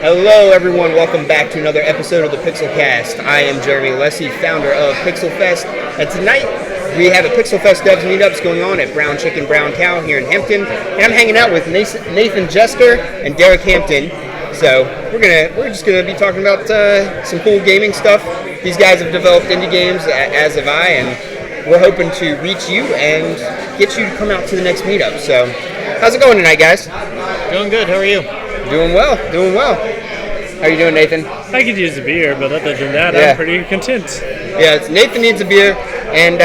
Hello everyone, welcome back to another episode of the PixelCast. I am Jeremy Alessi, founder of PixelFest, and tonight we have a PixelFest Devs Meetups going on at Brown Chicken Brown Cow here in Hampton, and I'm hanging out with Nathan Jester and Derek Hampton. So we're just gonna be talking about some cool gaming stuff. These guys have developed indie games, as have I, and we're hoping to reach you and get you to come out to the next meetup. So, how's it going tonight, guys? Doing good. How are you? Doing well. How are you doing, Nathan? I could use a beer, but other than that, I'm pretty content. Yeah, Nathan needs a beer, and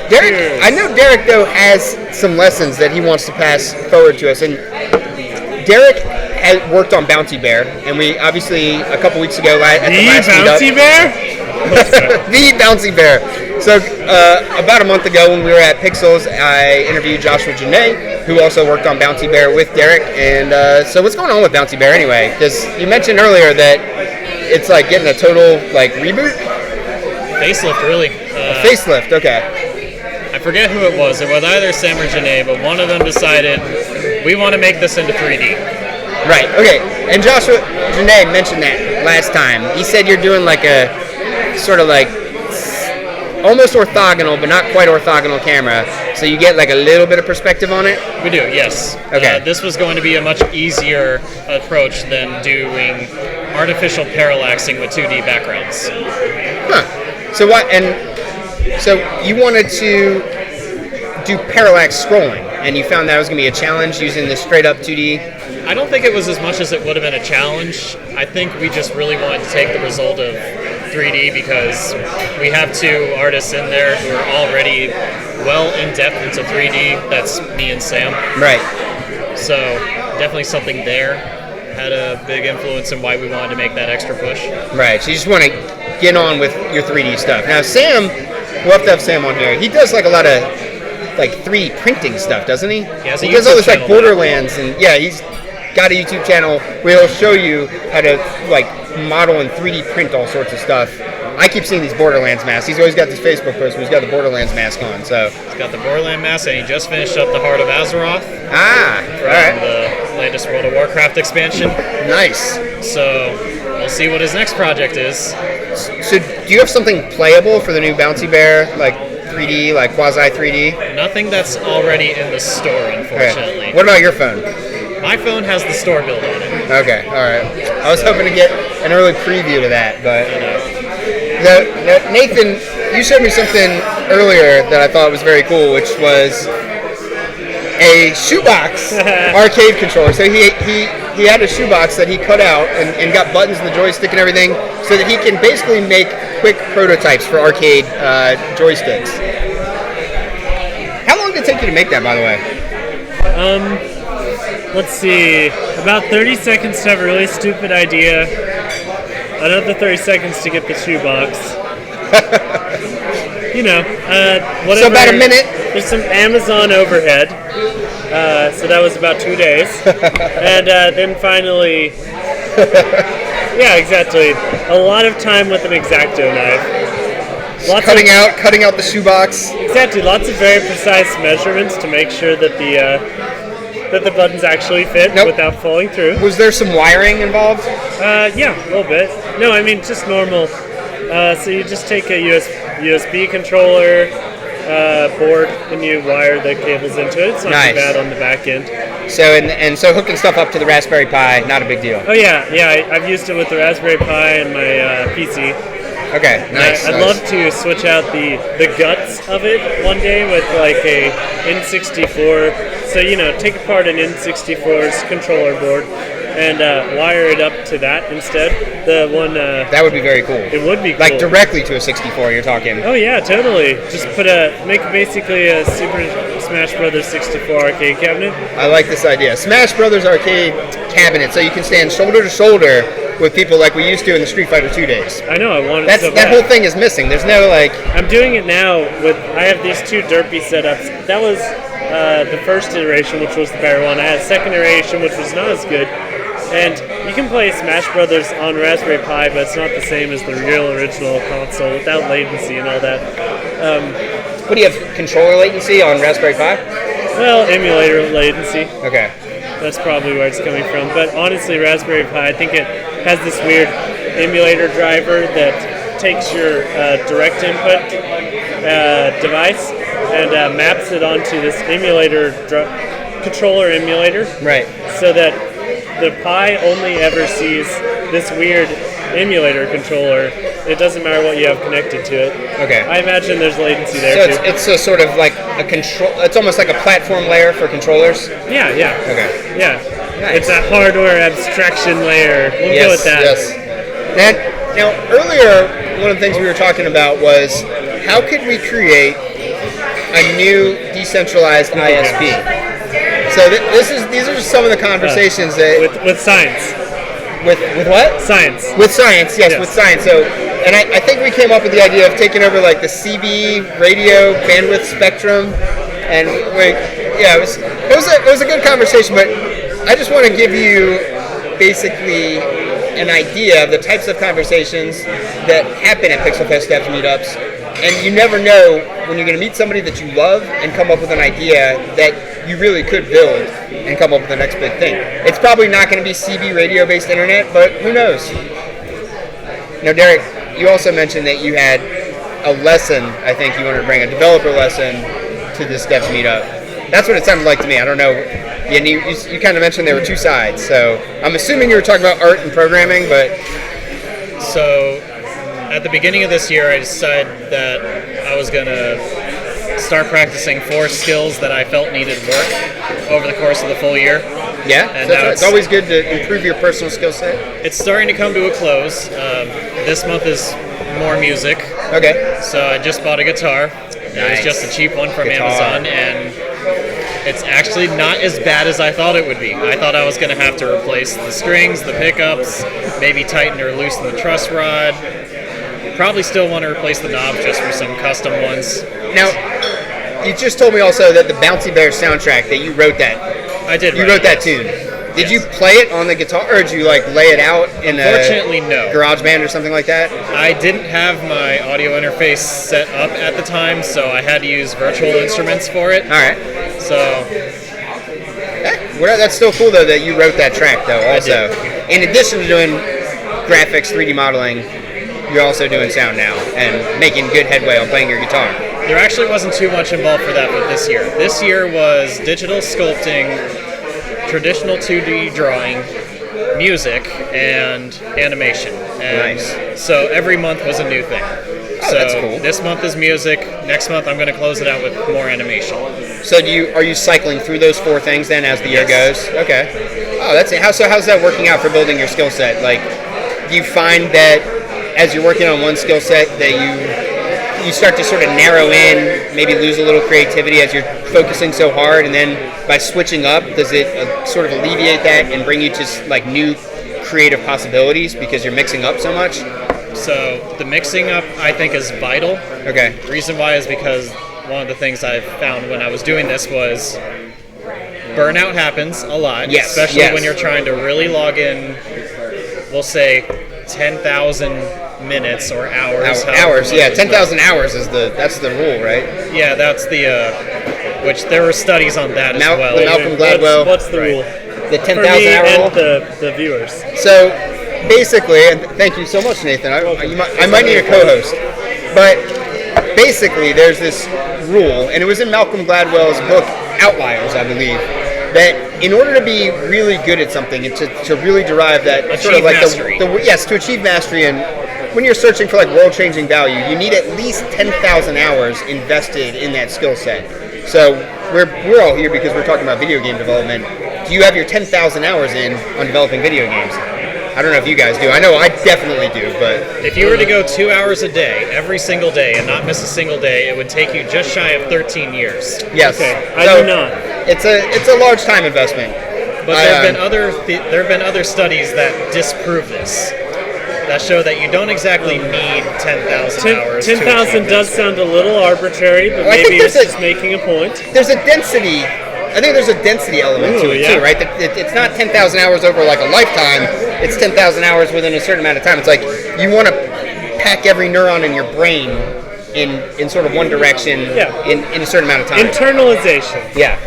Derek. Cheers. I know Derek though has some lessons that he wants to pass forward to us, and Derek has worked on Bouncy Bear, and we obviously a couple weeks ago at the last Bouncy Bear. The Bouncy Bear. So about a month ago when we were at Pixels, I interviewed Joshua Janae, who also worked on Bouncy Bear with Derek. And so what's going on with Bouncy Bear anyway? Because you mentioned earlier that it's like getting a total like reboot? Facelift, really. Facelift, okay. I forget who it was. It was either Sam or Janae, but one of them decided, we want to make this into 3D. Right, okay. And Joshua Janae mentioned that last time. He said you're doing like a sort of like almost orthogonal, but not quite orthogonal camera, so you get like a little bit of perspective on it? We do, yes. Okay. This was going to be a much easier approach than doing artificial parallaxing with 2D backgrounds. Huh. So what? And so you wanted to do parallax scrolling, and you found that was going to be a challenge using the straight up 2D? I don't think it was as much as it would have been a challenge. I think we just really wanted to take the result of 3D because we have two artists in there who are already well in depth into 3D. That's me and Sam. Right. So definitely something there had a big influence in why we wanted to make that extra push. Right. So you just want to get on with your 3D stuff. Now Sam, we'll have to have Sam on here. He does like a lot of like 3D printing stuff, doesn't he? Yeah, he does all this like Borderlands and he's got a YouTube channel where he'll show you how to like model and 3D print all sorts of stuff. I keep seeing these Borderlands masks. He's always got this Facebook post where he's got the Borderlands mask on. So he's got the Borderlands mask, and he just finished up the Heart of Azeroth. From the latest World of Warcraft expansion. Nice. So we'll see what his next project is. So do you have something playable for the new Bouncy Bear, like 3D, like quasi 3D? Nothing that's already in the store, unfortunately. Okay. What about your phone? My phone has the store build on it. Okay, all right. I was hoping to get an early preview to that, but Nathan, you showed me something earlier that I thought was very cool, which was a shoebox arcade controller. So he had a shoebox that he cut out and got buttons in the joystick and everything, so that he can basically make quick prototypes for arcade joysticks. How long did it take you to make that, by the way? Let's see, about 30 seconds to have a really stupid idea, another 30 seconds to get the shoebox. Whatever. So about a minute? There's some Amazon overhead, so that was about 2 days. And then finally, yeah, exactly, a lot of time with an X-Acto knife. Cutting out the shoebox. Exactly, lots of very precise measurements to make sure that the buttons actually fit without falling through. Was there some wiring involved? Yeah, a little bit. No, I mean just normal. So you just take a USB controller board and you wire the cables into it. It's not too bad on the back end. So so hooking stuff up to the Raspberry Pi, not a big deal. Oh yeah. I've used it with the Raspberry Pi and my PC. Okay, nice. I'd love to switch out the guts of it one day with like a N64. So, take apart an N64's controller board and wire it up to that instead. The one that would be very cool. It would be cool. Like directly to a 64, you're talking. Oh yeah, totally. Just make basically a Super Smash Brothers 64 arcade cabinet. I like this idea. Smash Brothers arcade cabinet, so you can stand shoulder to shoulder with people like we used to in the Street Fighter 2 days. I know, I want it so bad. That whole thing is missing. There's no like... I'm doing it now I have these two derpy setups. That was the first iteration, which was the better one. I had a second iteration, which was not as good. And you can play Smash Brothers on Raspberry Pi, but it's not the same as the real original console without latency and all that. What do you have, controller latency on Raspberry Pi? Well, emulator latency. Okay. That's probably where it's coming from. But honestly, Raspberry Pi, I think it has this weird emulator driver that takes your direct input device and maps it onto this controller emulator. Right. So that the Pi only ever sees this weird emulator controller. It doesn't matter what you have connected to it. Okay. I imagine there's latency there too. So it's a sort of like a control. It's almost like a platform layer for controllers. Yeah. Okay. Yeah. Nice. It's a hardware abstraction layer. We'll go with that. Yes. Now, earlier, one of the things we were talking about was how could we create a new decentralized ISP? So these are just some of the conversations that with science. With what? Science. With science, yes, with science. So, and I think we came up with the idea of taking over like the CB radio bandwidth spectrum, and it was a good conversation. But I just want to give you basically an idea of the types of conversations that happen at PixelFest Devs meetups, and you never know when you're going to meet somebody that you love and come up with an idea that you really could build and come up with the next big thing. It's probably not going to be CB radio-based internet, but who knows? Now, Derek, you also mentioned that you had a lesson. I think you wanted to bring a developer lesson to this Devs meetup. That's what it sounded like to me. I don't know. And you kind of mentioned there were two sides, so I'm assuming you were talking about art and programming, but... So, at the beginning of this year, I decided that I was going to start practicing 4 skills that I felt needed work over the course of the full year. Yeah, and so it's always good to improve your personal skill set. It's starting to come to a close. This month is more music. Okay. So I just bought a guitar. It was just a cheap one from Amazon, and it's actually not as bad as I thought it would be. I thought I was going to have to replace the strings, the pickups, maybe tighten or loosen the truss rod. Probably still want to replace the knobs just for some custom ones. Now, you just told me also that the Bouncy Bear soundtrack, that you wrote that. I did. You wrote that tune. Did you play it on the guitar, or did you like lay it out in Unfortunately, no. GarageBand or something like that? I didn't have my audio interface set up at the time, so I had to use virtual instruments for it. All right. So that's still cool though that you wrote that track though. Also, in addition to doing graphics, 3D modeling, you're also doing sound now and making good headway on playing your guitar. There actually wasn't too much involved for that, but this year. This year was digital sculpting, traditional 2D drawing, music, and animation. And nice. So every month was a new thing. So that's cool. This month is music. Next month I'm going to close it out with more animation. So are you cycling through those 4 things then as the year goes? Okay. Oh, that's it. How's that working out for building your skill set? Like, do you find that as you're working on one skill set that you start to sort of narrow in, maybe lose a little creativity as you're focusing so hard, and then by switching up, does it sort of alleviate that and bring you to like new creative possibilities because you're mixing up so much? So the mixing up, I think, is vital. Okay. The reason why is because one of the things I found when I was doing this was burnout happens a lot, especially when you're trying to really log in, we'll say 10,000 minutes or hours. Hours, yeah, 10,000 hours that's the rule, right? Yeah, that's which there were studies on that as well. The Malcolm Gladwell. What's the rule? The 10,000 hour rule? And the viewers. So basically, and thank you so much, Nathan. I might need a co-host, but basically, there's this rule, and it was in Malcolm Gladwell's book Outliers, I believe, that in order to be really good at something and to really derive that sort of like mastery. to achieve mastery, and when you're searching for like world-changing value, you need at least 10,000 hours invested in that skill set. So we're all here because we're talking about video game development. Do you have your 10,000 hours in on developing video games? I don't know if you guys do. I know I definitely do, but... If you were to go 2 hours a day, every single day, and not miss a single day, it would take you just shy of 13 years. Yes. Okay, I do not. It's a large time investment. But there have been other studies that disprove this, that show that you don't exactly need 10,000 hours. 10,000 does sound a little arbitrary, but maybe it's just making a point. There's a density... I think there's a density element to it too, right? It's not 10,000 hours over like a lifetime. It's 10,000 hours within a certain amount of time. It's like you want to pack every neuron in your brain in sort of one direction in a certain amount of time. Internalization. Yeah.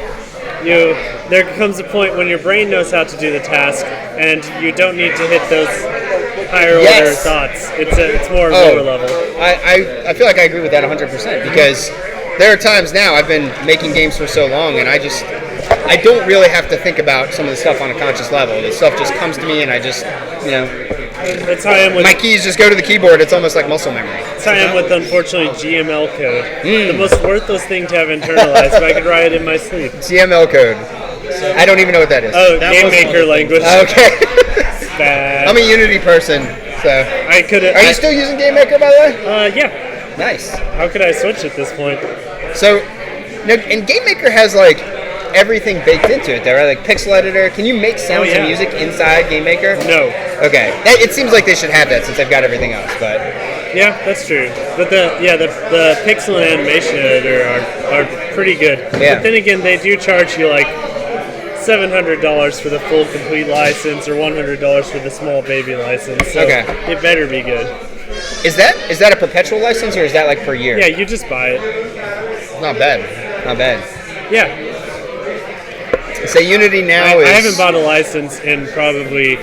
There comes a point when your brain knows how to do the task, and you don't need to hit those higher order thoughts. It's more lower level. I feel like I agree with that 100% because there are times now I've been making games for so long and I don't really have to think about some of the stuff on a conscious level. The stuff just comes to me and I just, That's how I am with my keys just go to the keyboard. It's almost like muscle memory. That's how I am with, unfortunately, GML code. The most worthless thing to have internalized, but I could write it in my sleep. GML code. I don't even know what that is. Oh, game maker language. Okay. Bad. I'm a Unity person, so. Are you still using Game Maker, by the way? Yeah. Nice. How could I switch at this point? So, and Game Maker has like everything baked into it, though, right? Like pixel editor. Can you make sounds and music inside Game Maker? No. Okay. It seems like they should have that since they've got everything else, but. Yeah, that's true. But the pixel and animation editor are pretty good. Yeah. But then again, they do charge you like $700 for the full complete license or $100 for the small baby license. So it better be good. Is that a perpetual license or is that like per year? Yeah, you just buy it. Not bad. Yeah. So Unity now is. I haven't bought a license in probably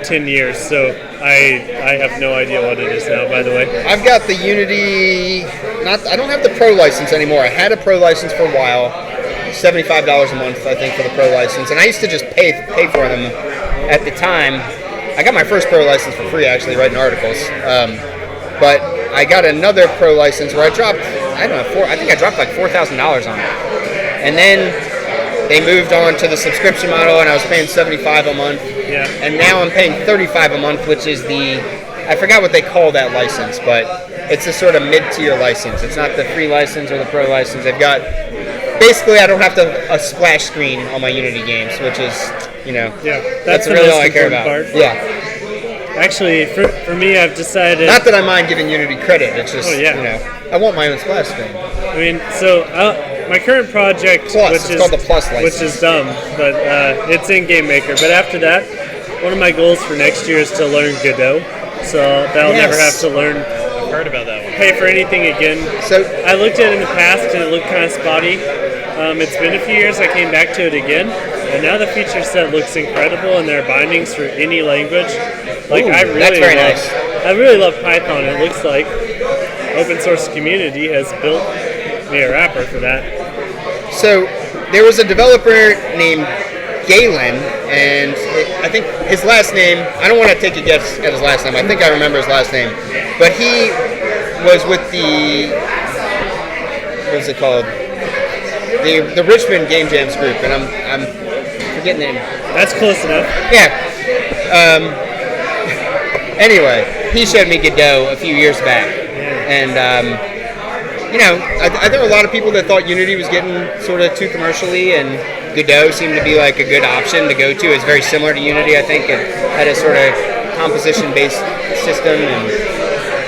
10 years, so I have no idea what it is now, by the way. I've got the Unity. I don't have the Pro license anymore. I had a Pro license for a while. $75 a month, I think, for the Pro license, and I used to just pay for them at the time. I got my first Pro license for free, actually, writing articles. But I got another Pro license where I dropped, I think I dropped like $4,000 on it. And then they moved on to the subscription model, and I was paying $75 a month. Yeah. And now I'm paying $35 a month, which is I forgot what they call that license, but it's a sort of mid-tier license. It's not the free license or the Pro license. They've got. Basically, I don't have a splash screen on my Unity games, which is, that's really all I care about. Part. Yeah. Actually, for me, I've decided. Not that I mind giving Unity credit. It's just, I want my own splash screen. I mean, so my current project, it's called the Plus license, which is dumb, but it's in Game Maker. But after that, one of my goals for next year is to learn Godot, so that I'll never have to learn. Heard about that one. Pay for anything again. So I looked at it in the past and it looked kind of spotty. It's been a few years. I came back to it again, and now the feature set looks incredible, and there are bindings for any language. Like that's very nice. I really love Python. It looks like open source community has built me a wrapper for that. So there was a developer named Galen, and I think his last name, I don't want to take a guess at his last name. I think I remember his last name. But he was with what is it called? The Richmond Game Jams group, and I'm forgetting the name. That's close enough. Yeah. Anyway, he showed me Godot a few years back, and there were a lot of people that thought Unity was getting sort of too commercially, and Godot seemed to be like a good option to go to. It's very similar to Unity, I think. It had a sort of composition-based system, and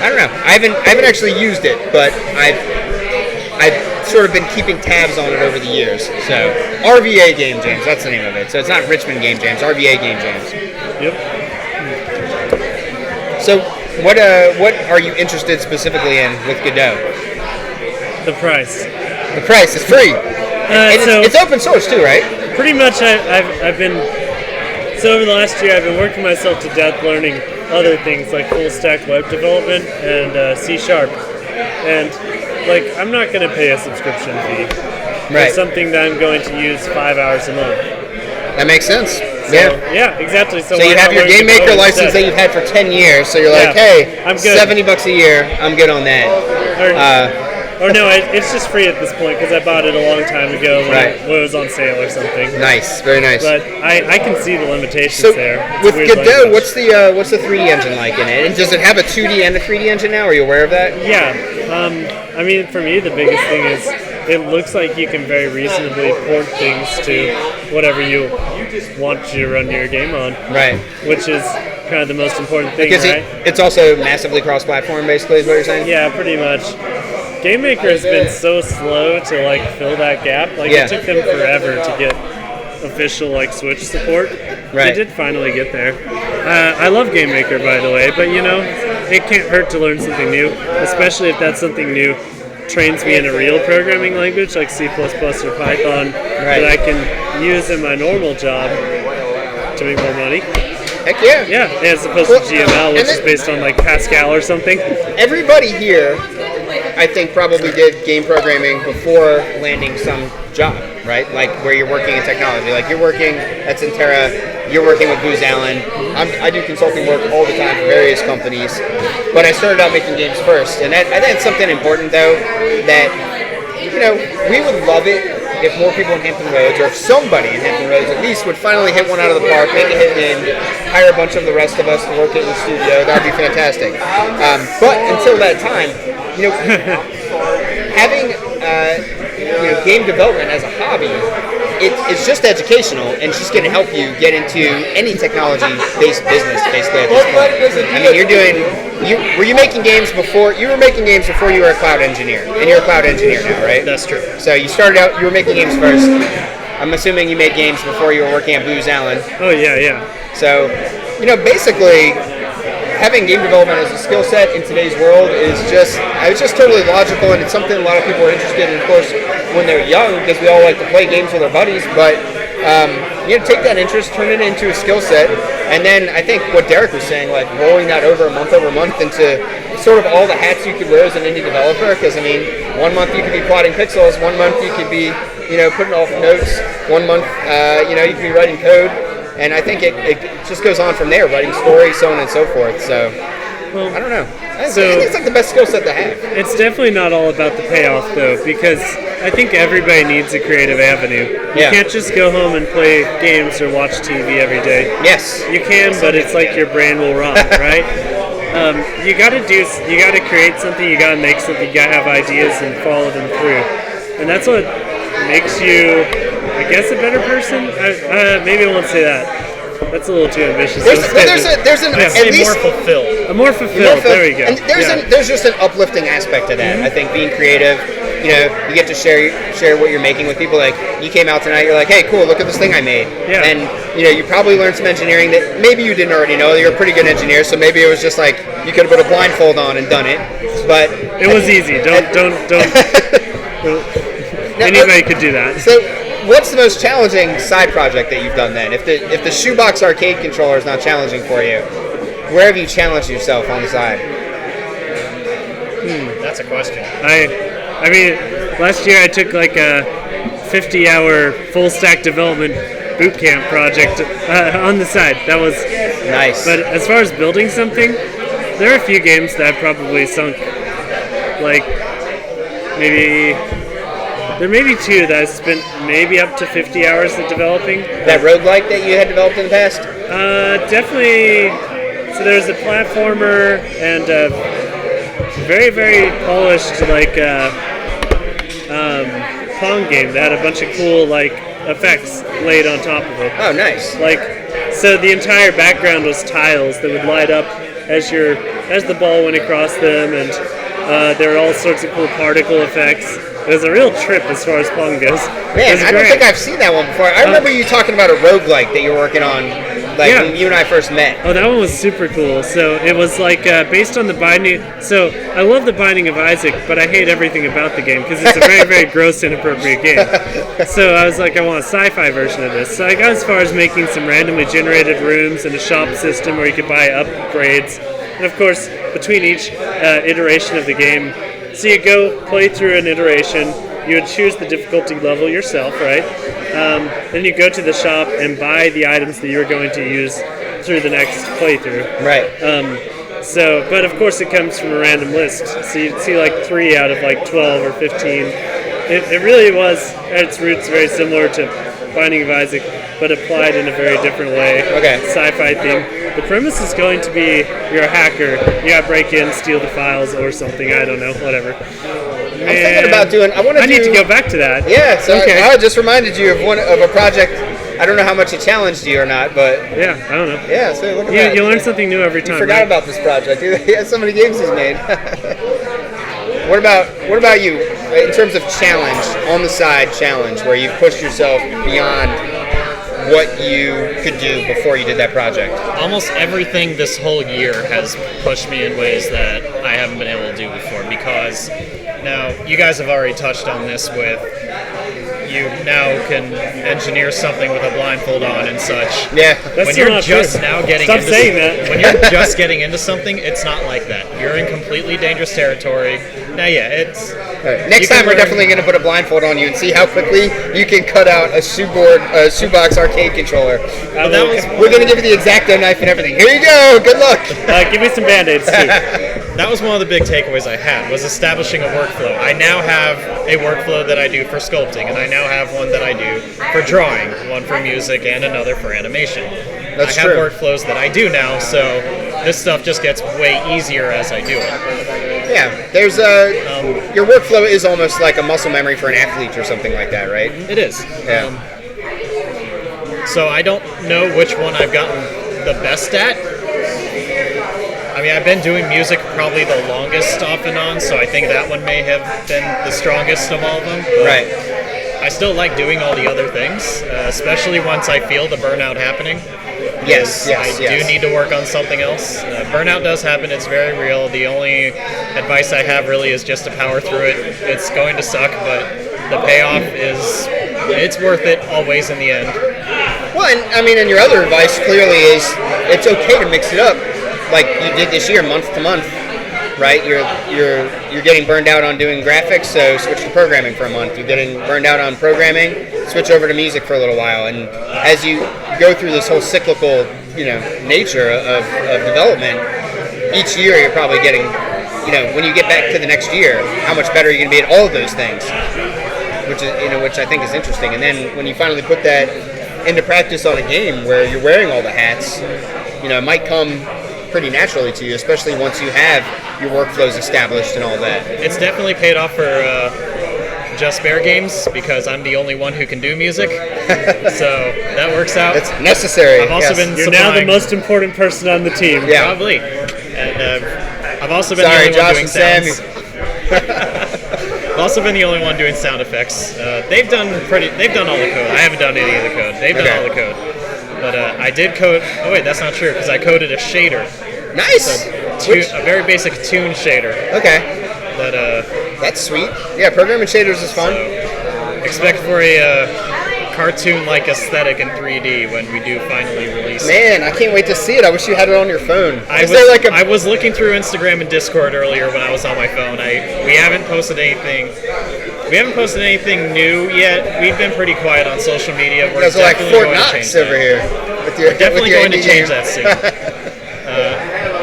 I don't know. I haven't actually used it, but I've sort of been keeping tabs on it over the years. So RVA Game Jams, that's the name of it. So it's not Richmond Game Jams, RVA Game Jams. Yep. So what are you interested specifically in with Godot? The price. The price is free. It's open source too, right? Pretty much. I've been over the last year I've been working myself to death learning other things like full stack web development and C#. And I'm not going to pay a subscription fee for something that I'm going to use 5 hours a month. That makes sense. Yeah, exactly. So you have your Game Maker license that you've had for 10 years, so you're like, hey, I'm good. $70 a year, I'm good on that. Or no, it's just free at this point because I bought it a long time ago when it was on sale or something. Nice, very nice. But I can see the limitations there. With Godot, what's the 3D engine like in it? And does it have a 2D and a 3D engine now? Are you aware of that? Yeah. I mean, for me, the biggest thing is it looks like you can very reasonably port things to whatever you want to run your game on. Right. Which is kind of the most important thing, because right? It's also massively cross-platform, basically, is what you're saying? Yeah, pretty much. Game Maker has been so slow to fill that gap. It took them forever to get official Switch support. They did finally get there. I love Game Maker, by the way, but it can't hurt to learn something new, especially if that something new trains me in a real programming language like C++ or Python that I can use in my normal job to make more money. Heck yeah. Yeah, as opposed Well, to GML, which and is based on like Pascal or something. Everybody here, I think, probably did game programming before landing some job, right? Like where you're working in technology. Like you're working at Centera, you're working with Booz Allen. I do consulting work all the time for various companies, but I started out making games first, and I think it's something important though that we would love it if more people in Hampton Roads, or if somebody in Hampton Roads at least, would finally hit one out of the park, make a hit in, hire a bunch of the rest of us to work in the studio. That would be fantastic. But until that time, having game development as a hobby, it's just educational, and it's just going to help you get into any technology-based business, basically, at this point. I mean, were you making games before? You were making games before you were a cloud engineer, and you're a cloud engineer now, right? That's true. So you started out, you were making games first. I'm assuming you made games before you were working at Booz Allen. Oh, yeah. So, basically, having game development as a skill set in today's world is it's just totally logical, and it's something a lot of people are interested in, of course, when they're young, because we all like to play games with our buddies, but take that interest, turn it into a skill set, and then I think what Derek was saying, like rolling that over month into sort of all the hats you could wear as an indie developer, because I mean, 1 month you could be plotting pixels, 1 month you could be, putting off notes, 1 month, you could be writing code, and I think it just goes on from there, writing stories, so on and so forth, so... Well, I don't know. I think it's like the best skill set to have. It's definitely not all about the payoff, though, because I think everybody needs a creative avenue. You can't just go home and play games or watch TV every day. Yes. You can, but it's like your brain will rot, right? You gotta create something, you gotta make something, you gotta have ideas and follow them through. And that's what makes you, I guess, a better person? Maybe I won't say that. That's a little too ambitious. More fulfilled. More fulfilled. There we go. And there's just an uplifting aspect to that. I think being creative, you get to share what you're making with people. Like you came out tonight, you're like, hey, cool, look at this thing I made. Yeah. And you probably learned some engineering that maybe you didn't already know. You're a pretty good engineer, so maybe it was just like you could have put a blindfold on and done it. But it was easy. Don't. Anybody could do that. So, what's the most challenging side project that you've done then? If the shoebox arcade controller is not challenging for you, where have you challenged yourself on the side? That's a question. I mean, last year I took like a 50-hour full stack development boot camp project on the side. That was nice. But as far as building something, there are a few games that I've probably sunk like there may be two that I spent maybe up to 50 hours of developing. That roguelike that you had developed in the past? Definitely. So there's a platformer and a very, very polished Pong game that had a bunch of cool effects laid on top of it. Oh, nice. So the entire background was tiles that would light up as the ball went across them, and there were all sorts of cool particle effects. It was a real trip as far as Pong goes. Man, I don't think I've seen that one before. I remember you talking about a roguelike that you were working on, when you and I first met. Oh, that one was super cool. So it was based on the Binding. So I love the Binding of Isaac, but I hate everything about the game because it's a very, very gross, inappropriate game. So I was like, I want a sci-fi version of this. So I got as far as making some randomly generated rooms and a shop system where you could buy upgrades. And of course, between each iteration of the game, so you go play through an iteration, you would choose the difficulty level yourself, right? Then you go to the shop and buy the items that you're going to use through the next playthrough. Right. But of course it comes from a random list. So you'd see 3 out of 12 or 15. It really was, at its roots, very similar to Binding of Isaac, but applied in a very different way. Okay. Sci-fi theme. The premise is going to be you're a hacker. You gotta break in, steal the files or something. I don't know. Whatever. I'm thinking about doing. I need to go back to that. Yeah. So okay. I just reminded you of a project. I don't know how much it challenged you or not, but yeah, I don't know. Yeah. So look at that. You learn something new every time. You forgot about this project. He has so many games he's made. What about you in terms of challenge on the side challenge where you pushed yourself beyond what you could do before you did that project? Almost everything this whole year has pushed me in ways that I haven't been able to do before, because now you guys have already touched on this with you now can engineer something with a blindfold on and such. Yeah. That's When still you're not just true. now getting Stop into saying that. when you're just getting into something, it's not like that. You're in completely dangerous territory. Now, yeah, it's All right. Next you can time, we're learn- definitely going to put a blindfold on you and see how quickly you can cut out a shoebox arcade controller. Well, that was We're going to give you the X-Acto knife and everything. Here you go. Good luck. Give me some Band-Aids, too. That was one of the big takeaways I had, was establishing a workflow. I now have a workflow that I do for sculpting, and I now have one that I do for drawing, one for music, and another for animation. That's I have true. workflows that I do now, so this stuff just gets way easier as I do it. Yeah, there's your workflow is almost like a muscle memory for an athlete or something like that, right? It is. Yeah. So I don't know which one I've gotten the best at. I mean, I've been doing music probably the longest off and on, so I think that one may have been the strongest of all of them. But Right. I still like doing all the other things, especially once I feel the burnout happening. Yes, I yes, do yes. need to work on something else. Burnout does happen. It's very real. The only advice I have really is just to power through it. It's going to suck, but the payoff is, it's worth it always in the end. Well, and I mean, and your other advice clearly is it's okay to mix it up, like you did this year, month to month, right? You're getting burned out on doing graphics, so switch to programming for a month. You're getting burned out on programming, switch over to music for a little while, and as you go through this whole cyclical, nature of development, each year you're probably getting, when you get back to the next year, how much better you're going to be at all of those things, which I think is interesting. And then when you finally put that into practice on a game where you're wearing all the hats, it might come pretty naturally to you, especially once you have your workflows established and all that. It's definitely paid off for Just Bear games because I'm the only one who can do music, so that works out. It's necessary. I've also yes. been You're now the supplying- most important person on the team. Yeah. Probably. And I've also been Sorry, the only one Josh doing and Sam. sounds. I've also been the only one doing sound effects. They've done all the code. I haven't done any of the code. They've done Okay. all the code. But I did code. Oh wait, that's not true because I coded a shader, Nice. a very basic tune shader. Okay, That that's sweet. Yeah, programming shaders is fun. expect for a cartoon-like aesthetic in 3D when we do finally release it. Man, I can't wait to see it. I wish you had it on your phone. I was looking through Instagram and Discord earlier when I was on my phone. We haven't posted anything. We haven't posted anything new yet. We've been pretty quiet on social media. We're You guys are like definitely Fort going to Knox change over that. here. With your, Definitely with your going to indie change game. that soon.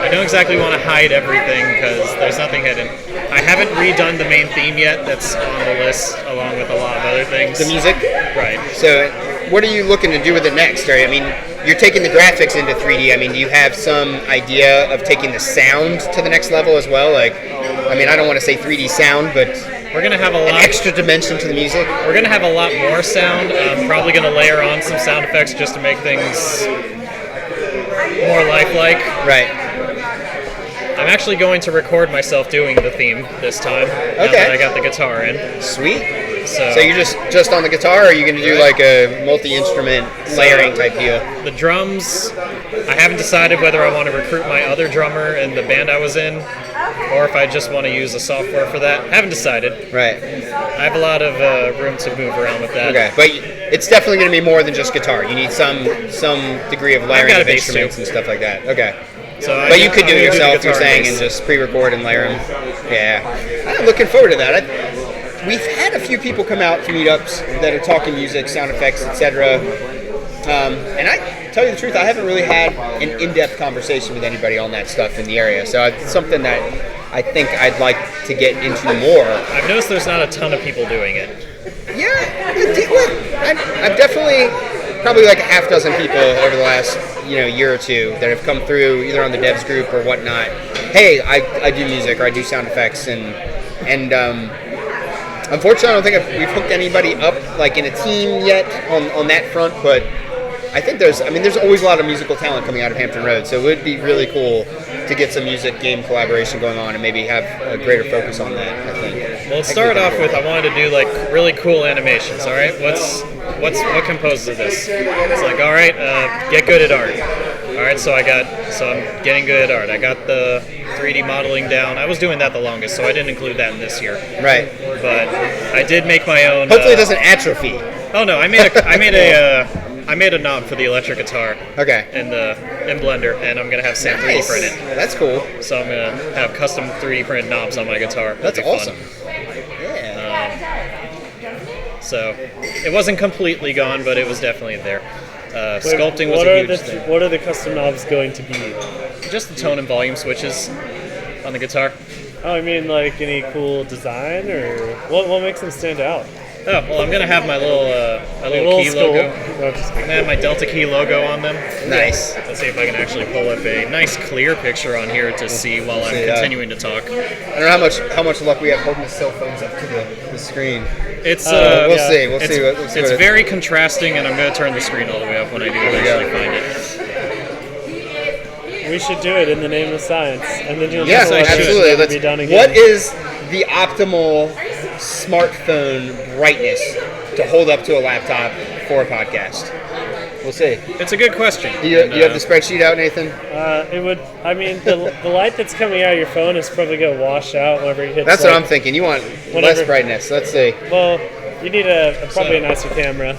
I don't exactly want to hide everything because there's nothing hidden. I haven't redone the main theme yet. That's on the list along with a lot of other things. The music. Right. So, what are you looking to do with it next? Right? I mean, you're taking the graphics into 3D. I mean, do you have some idea of taking the sound to the next level as well? Like, I mean, I don't want to say 3D sound, but We're gonna have a an lot. extra dimension to the music. We're gonna have a lot more sound. I'm probably gonna layer on some sound effects just to make things more lifelike. Right. I'm actually going to record myself doing the theme this time. Now Okay. that I got the guitar in. Sweet. So, So you're just on the guitar, or are you going to do like a multi-instrument layering type deal? the drums, I haven't decided whether I want to recruit my other drummer in the band I was in, or if I just want to use the software for that. Haven't decided. Right. I have a lot of room to move around with that. Okay, but it's definitely going to be more than just guitar. You need some degree of layering got a of bass instruments too. and stuff like that. Okay. So But you could I'm do it gonna yourself, the you're guitar saying, bass. and just pre-record and layer them. Yeah. I'm looking forward to that. We've had a few people come out to meetups that are talking music, sound effects, etc. And I tell you the truth, I haven't really had an in-depth conversation with anybody on that stuff in the area. So it's something that I think I'd like to get into more. I've noticed there's not a ton of people doing it. Yeah, I've definitely probably like a half dozen people over the last year or two that have come through either on the devs group or whatnot. Hey, I do music or I do sound effects and unfortunately I don't think we've hooked anybody up like in a team yet on that front, but I think there's always a lot of musical talent coming out of Hampton Road, so it would be really cool to get some music game collaboration going on and maybe have a greater focus on that, I think. Well, let's start off with I wanted to do like really cool animations. All right, what composes this? It's like, all right, get good at art. All right, so I'm getting good at art. I got the 3D modeling down. I was doing that the longest, so I didn't include that in this year. Right. But I did make my own. Hopefully, it doesn't atrophy. Oh no, I made a knob for the electric guitar. Okay. In Blender, and I'm gonna have Sam 3D print it. That's cool. So I'm gonna have custom 3D printed knobs on my guitar. That's It'll be awesome. fun. Yeah. So it wasn't completely gone, but it was definitely there. Wait, Sculpting was what a are huge thing. What are the custom knobs going to be? Just the tone and volume switches on the guitar. Oh, I mean, like any cool design, or what makes them stand out? Oh, well, I'm gonna have my little key skull. logo. No, just I'm gonna have my Delta Key logo on them. Nice. Let's see if I can actually pull up a nice clear picture on here to see while I'm continuing to talk. I don't know how much luck we have holding the cell phones up to the screen. It's We'll see. We'll see. It's very contrasting, and I'm gonna turn the screen all the way up when I do eventually find it. we should do it in the name of science, and then you'll Yeah, just watch it absolutely. never be done again. What is the optimal smartphone brightness to hold up to a laptop for a podcast? We'll see. It's a good question. Do you have the spreadsheet out, Nathan? It would. I mean, the light that's coming out of your phone is probably gonna wash out whenever you hit. That's what I'm thinking. You want less brightness. Let's see. Well, you need probably a nicer camera.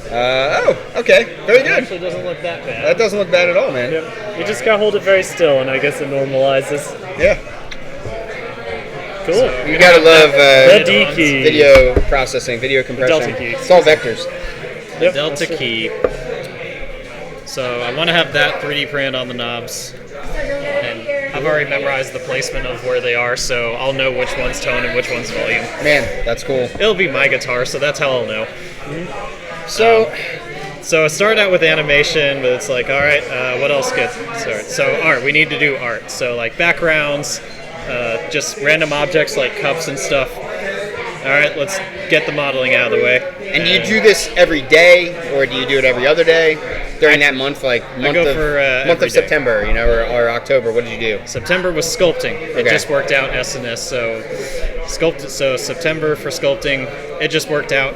Okay. Very It good. actually doesn't look that bad. That doesn't look bad at all, man. Yep. You just gotta hold it very still, and I guess it normalizes. Yeah. Cool. You gotta love The D key. video processing, video compression. Delta key. It's all vectors. Yep, Delta that's it. Key. So I want to have that 3D print on the knobs, and I've already memorized the placement of where they are, so I'll know which one's tone and which one's volume. Man, that's cool. It'll be my guitar, so that's how I'll know. So, So I started out with animation, but it's like, all right, what else gets started? So art, we need to do art. So like backgrounds, just random objects like cups and stuff. All right, let's get the modeling out of the way. and do you do this every day, or do you do it every other day during that month, like month go of for, every day. September, or October? What did you do? September was sculpting. It Okay. just worked out SNS. So So September for sculpting, it just worked out.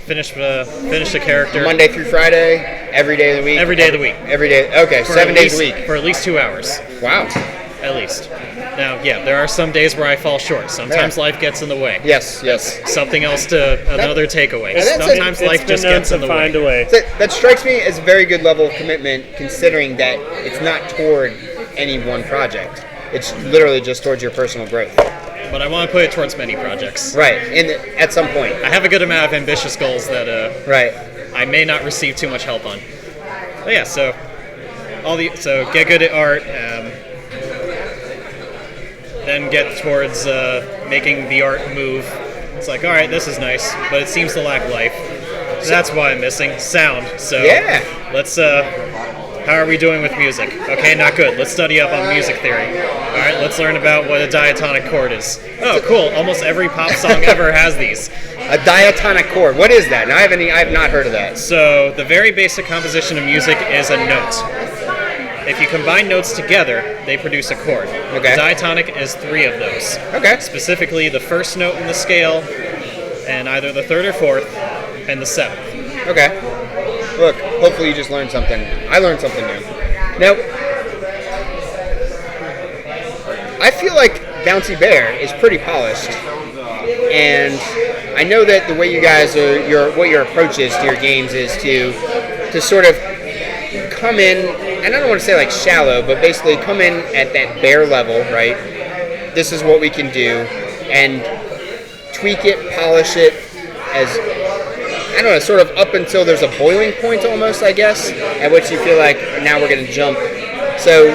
Finished the character. Monday through Friday, every day of the week. Every day of the week. Every day. Okay, For 7 at days a least- week. For at least 2 hours. Wow. At least. Now, yeah, there are some days where I fall short. Sometimes Yeah. life gets in the way. Yes. Something else to another takeaway. that's Sometimes It's life been just known gets in to the find way. a way. That strikes me as a very good level of commitment, considering that it's not toward any one project. It's literally just towards your personal growth. But I want to put it towards many projects. Right. At some point. I have a good amount of ambitious goals that Right. I may not receive too much help on. But yeah, so get good at art, then get towards making the art move. It's like, all right, this is nice, but it seems to lack life. So that's why I'm missing sound. So Yeah. let's. How are we doing with music? Okay, not good. Let's study up on music theory. All right, let's learn about what a diatonic chord is. Oh, cool. Almost every pop song ever has these. A diatonic chord. What is that? Now, I have not heard of that. So the very basic composition of music is a note. If you combine notes together, they produce a chord. Okay. Diatonic is 3 of those. Okay. Specifically, the first note in the scale, and either the 3rd or 4th, and the 7th. Okay. Look, hopefully you just learned something. I learned something new. Now, I feel like Bouncy Bear is pretty polished, and I know that the way you guys are, what your approach is to your games is to sort of come in, and I don't want to say like shallow, but basically come in at that bare level, right? This is what we can do, and tweak it, polish it as, I don't know, sort of up until there's a boiling point almost, I guess, at which you feel like now we're going to jump. So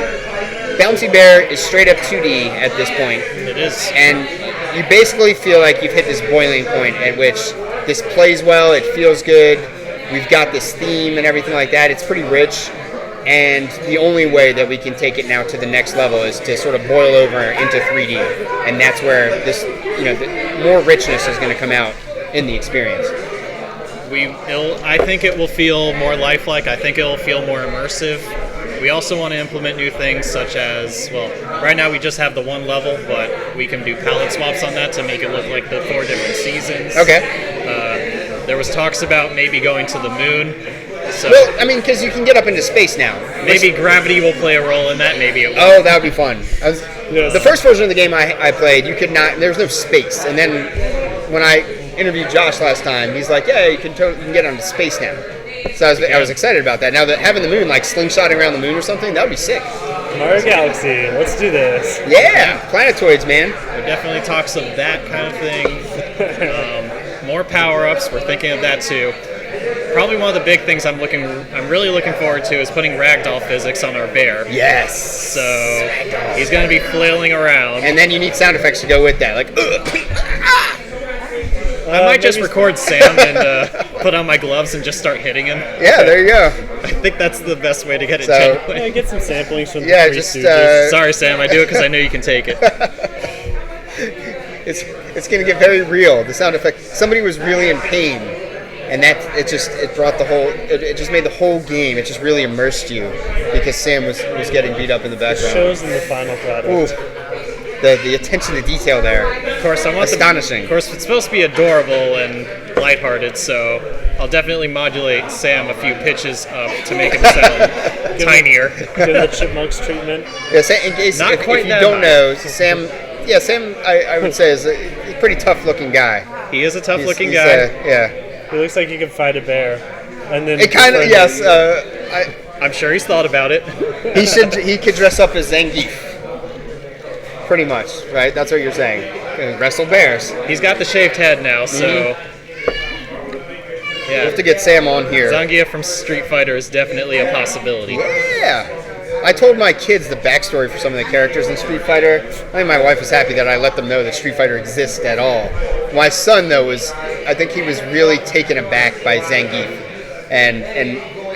Bouncy Bear is straight up 2D at this point. It is. And you basically feel like you've hit this boiling point at which this plays well, it feels good, we've got this theme and everything like that. It's pretty rich. And the only way that we can take it now to the next level is to sort of boil over into 3D. And that's where this, the more richness is going to come out in the experience. I think it will feel more lifelike. I think it will feel more immersive. We also want to implement new things such as, well, right now we just have the 1 level, but we can do palette swaps on that to make it look like the 4 different seasons. Okay. There was talks about maybe going to the moon. So Well, I mean, because you can get up into space now. maybe gravity will play a role in that. Maybe it won't. Oh, that would be fun. Yes. The first version of the game I played, you could not. There was no space. And then when I interviewed Josh last time, he's like, "Yeah, you can get onto space now." So I was excited about that. Now that having the moon, like slingshotting around the moon or something, that would be sick. Mario Galaxy, let's do this. Yeah, planetoids, man. There definitely talks of that kind of thing. More power-ups, we're thinking of that too. Probably one of the big things I'm really looking forward to is putting ragdoll physics on our bear. Yes. So he's going to be flailing around. And then you need sound effects to go with that, like. I might just record Sam and put on my gloves and just start hitting him. Yeah, there you go. I think that's the best way to get it So- genuine. Yeah, get some samplings from the Three just, Stooges. Sorry, Sam. I do it because I know you can take it. It's going to get very real. The sound effect. Somebody was really in pain, and it brought the whole. It just made the whole game. It just really immersed you because Sam was getting beat up in the It background. shows in the final product. Ooh, the attention to detail there. Of course, I want Astonishing. Of course, it's supposed to be adorable and lighthearted, so I'll definitely modulate Sam a few pitches up to make him sound tinier. Give the chipmunks treatment. Yeah, in case Not if quite you that don't high. know, Sam. Yeah, Sam. I would say is a pretty tough-looking guy. He is a tough-looking He's, guy. yeah. He looks like he could fight a bear. And then It kind of yes. I'm sure he's thought about it. He could dress up as Zangief. Pretty much, right? That's what you're saying. Wrestle bears. He's got the shaved head now, so We have to get Sam on here. Zangief from Street Fighter is definitely a possibility. Yeah. I told my kids the backstory for some of the characters in Street Fighter. I think my wife was happy that I let them know that Street Fighter exists at all. My son, though, I think he was really taken aback by Zangief. And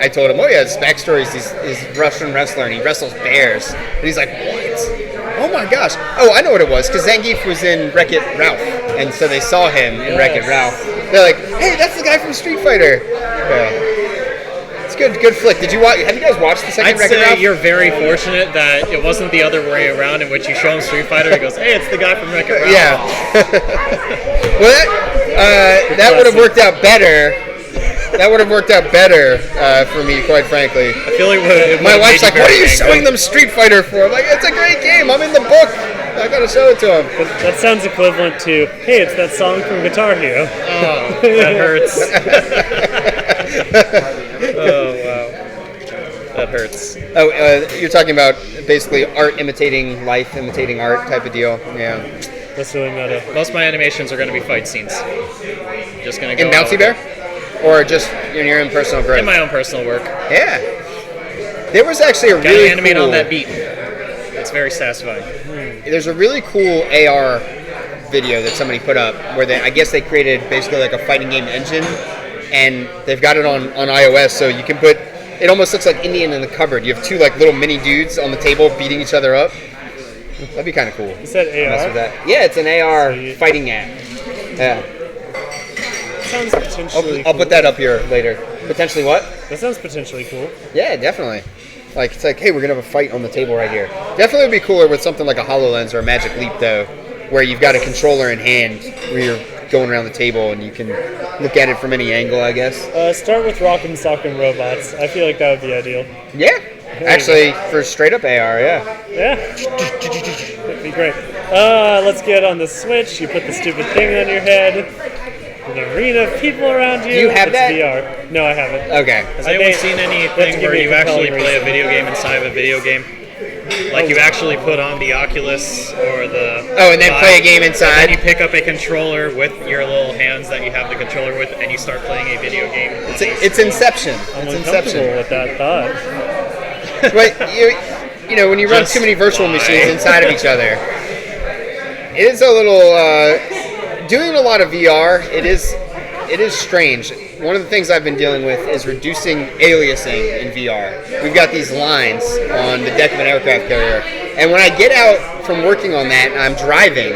I told him, oh yeah, his backstory is he's a Russian wrestler and he wrestles bears. And he's like, what? Oh my gosh. Oh, I know what it was, because Zangief was in Wreck-It Ralph. And so they saw him in Wreck-It Ralph. They're like, hey, that's the guy from Street Fighter. Yeah. It's good flick. Have you guys watched the second I'd Wreck-It say Ralph? you're very fortunate that it wasn't the other way around, in which you show him Street Fighter and he goes, hey, it's the guy from Wreck-It Ralph. Yeah. Well, that would have worked out better. That would have worked out better for me, quite frankly. I feel like My wife's like, what are you showing them Street Fighter for? I'm like, it's a great game. I'm in the book. I gotta show it to them. But that sounds equivalent to, hey, it's that song from Guitar Hero. Oh, that hurts. Oh, wow. That hurts. Oh, you're talking about basically art imitating life, imitating art type of deal. Yeah. That's really meta. Most of my animations are going to be fight scenes. Just going to go In Bouncy Bear? Or just in your own personal growth? in my own personal work. Yeah. There was actually a Gotta really animate cool... on that beat. It's very satisfying. There's a really cool AR video that somebody put up where I guess they created basically like a fighting game engine, and they've got it on iOS, so you can put, it almost looks like Indian in the Cupboard. You have two like little mini dudes on the table beating each other up. That'd be kind of cool. Is that Mess with AR? that. Yeah, it's an AR fighting app. Yeah. Sounds potentially I'll put that up here later. Potentially what? That sounds potentially cool. Yeah, definitely. Like, it's like, hey, we're gonna have a fight on the table right here. Definitely would be cooler with something like a HoloLens or a Magic Leap, though, where you've got a controller in hand, where you're going around the table and you can look at it from any angle, I guess. Start with Rock'em Sock'em Robots. I feel like that would be ideal. Yeah, actually, for straight up AR, yeah. Yeah. That'd be great. Let's get on the Switch. You put the stupid thing on your head. An arena of people around you. Do you have it's that? VR. No, I haven't. Okay. Has anyone seen have to anything give where me a you actually compelling play a reason. video game inside of a video game? Like you actually put on the Oculus or the... Oh, and then Vive, play a game and inside? then you pick up a controller with your little hands that you have the controller with, and you start playing a video game. It's Inception. I'm It's uncomfortable Inception. with that thought. But, you know, when you run Just too many virtual why? machines inside of each other, it is a little... doing a lot of VR, it is strange. One of the things I've been dealing with is reducing aliasing in VR. We've got these lines on the deck of an aircraft carrier, and when I get out from working on that and I'm driving,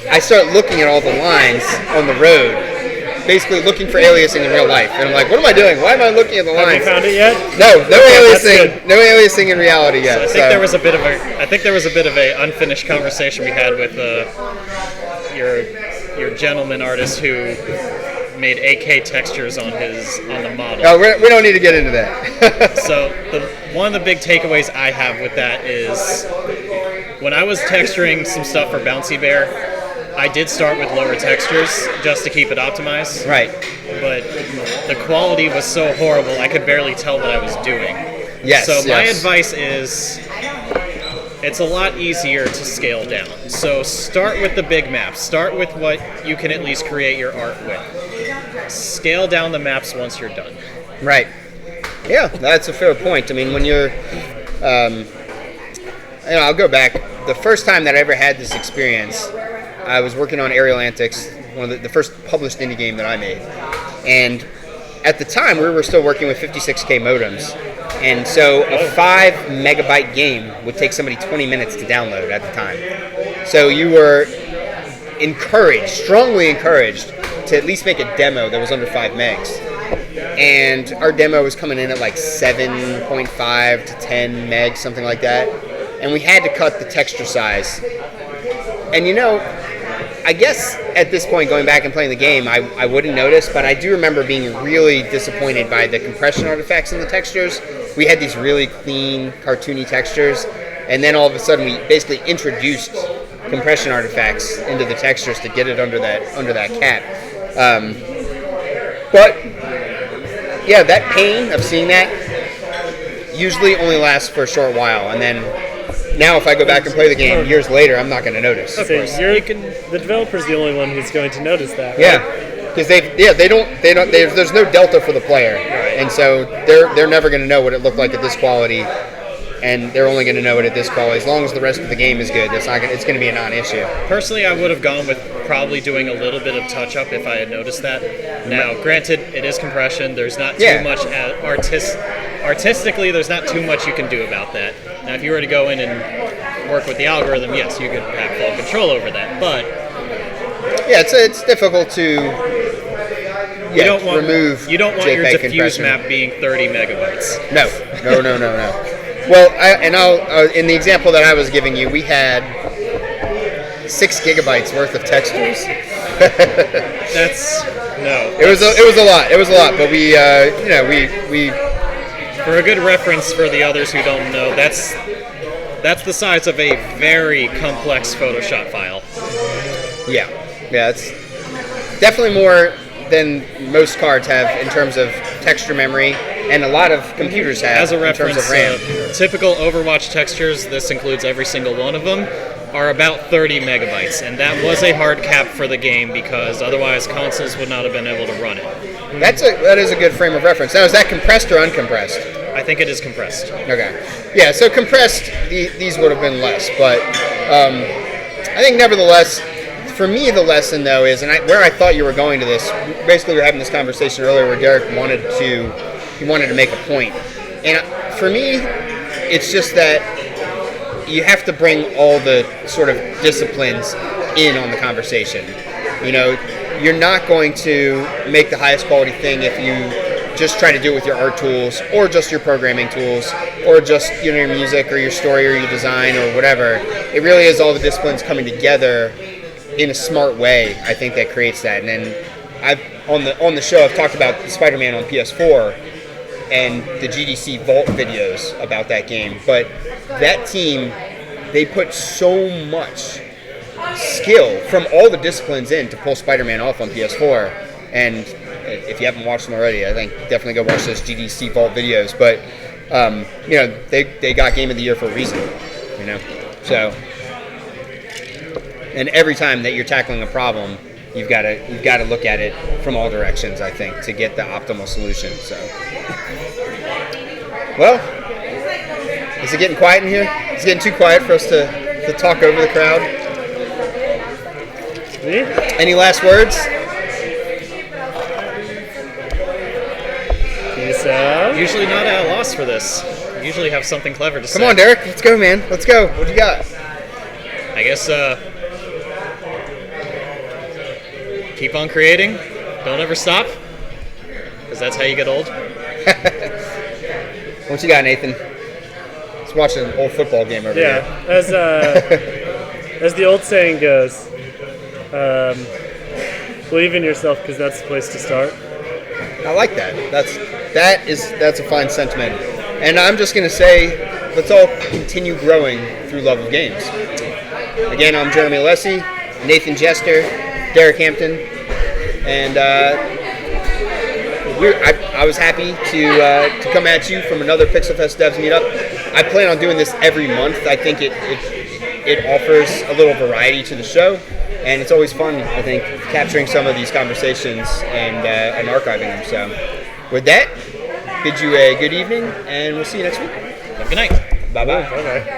I start looking at all the lines on the road, basically looking for aliasing in real life. And I'm like, what am I doing? Why am I looking at the Have you lines? found it yet? No that's aliasing. good. No aliasing in reality yet. I think there was a bit of a unfinished conversation we had with your gentleman artist who made AK textures on the model. Oh, we don't need to get into that. So one of the big takeaways I have with that is when I was texturing some stuff for Bouncy Bear, I did start with lower textures just to keep it optimized. Right. But the quality was so horrible, I could barely tell what I was doing. Yes. So my advice is, it's a lot easier to scale down. So start with the big maps. Start with what you can at least create your art with. Scale down the maps once you're done. Right. Yeah, that's a fair point. I mean, when you're, I'll go back. The first time that I ever had this experience, I was working on Aerial Antics, one of the first published indie game that I made. And at the time, we were still working with 56K modems. And so a 5 megabyte game would take somebody 20 minutes to download at the time. So you were strongly encouraged, to at least make a demo that was under 5 megs. And our demo was coming in at like 7.5 to 10 megs, something like that. And we had to cut the texture size. And I guess at this point, going back and playing the game, I wouldn't notice, but I do remember being really disappointed by the compression artifacts in the textures. We had these really clean, cartoony textures, and then all of a sudden we basically introduced compression artifacts into the textures to get it under that cap. But yeah, that pain of seeing that usually only lasts for a short while, and then now if I go back and play the game years later, I'm not going to notice. So the developer's the only one who's going to notice that. Yeah, because there's no delta for the player, and so they're never going to know what it looked like at this quality, and they're only going to know it at this quality. As long as the rest of the game is good, it's going to be a non-issue. Personally, I would have gone with probably doing a little bit of touch-up if I had noticed that. Now, granted, it is compression. There's not too much artistically. There's not too much you can do about that. Now, if you were to go in and work with the algorithm, yes, you could have full control over that. But yeah, it's difficult to remove. You don't want JPEG your diffuse compression. map being 30 megabytes. No. Well, in the example that I was giving you, we had 6 gigabytes worth of textures. It was a lot. It was a lot, but we for a good reference for the others who don't know, that's the size of a very complex Photoshop file. Yeah, it's definitely more than most cards have in terms of texture memory, and a lot of computers have As a reference, in terms of RAM. Typical Overwatch textures, this includes every single one of them, are about 30 megabytes, and that was a hard cap for the game because otherwise consoles would not have been able to run it. That is a good frame of reference. Now, is that compressed or uncompressed? I think it is compressed. Okay. Yeah, so compressed, these would have been less, but I think nevertheless, for me the lesson though is, and where I thought you were going to this, basically we were having this conversation earlier where Derek wanted to make a point. And for me, it's just that you have to bring all the sort of disciplines in on the conversation. You're not going to make the highest quality thing if you just try to do it with your art tools, or just your programming tools, or just your music, or your story, or your design, or whatever. It really is all the disciplines coming together in a smart way, I think, that creates that. And then on the show, I've talked about Spider-Man on PS4 and the GDC Vault videos about that game. But that team, they put so much skill from all the disciplines in to pull Spider-Man off on PS4. And if you haven't watched them already, I think definitely go watch those GDC Vault videos. But they got Game of the Year for a reason. So, and every time that you're tackling a problem, you've got to look at it from all directions, I think, to get the optimal solution. So, well, is it getting quiet in here? Is it getting too quiet for us to talk over the crowd? Any last words? Usually not at a loss for this. Usually have something clever to say. Come on, Derek. Let's go, man. Let's go. What you got? I guess keep on creating. Don't ever stop. Because that's how you get old. What you got, Nathan? Let's watch an old football game over here. As the old saying goes, believe in yourself because that's the place to start. I like that. That's a fine sentiment. And I'm just going to say, let's all continue growing through love of games. Again, I'm Jeremy Alessi, Nathan Jester, Derek Hampton, and I was happy to come at you from another PixelFest Devs Meetup. I plan on doing this every month. I think it offers a little variety to the show, and it's always fun, I think, capturing some of these conversations and archiving them. So with that, bid you a good evening, and we'll see you next week. Have a good night. Bye-bye. Bye-bye.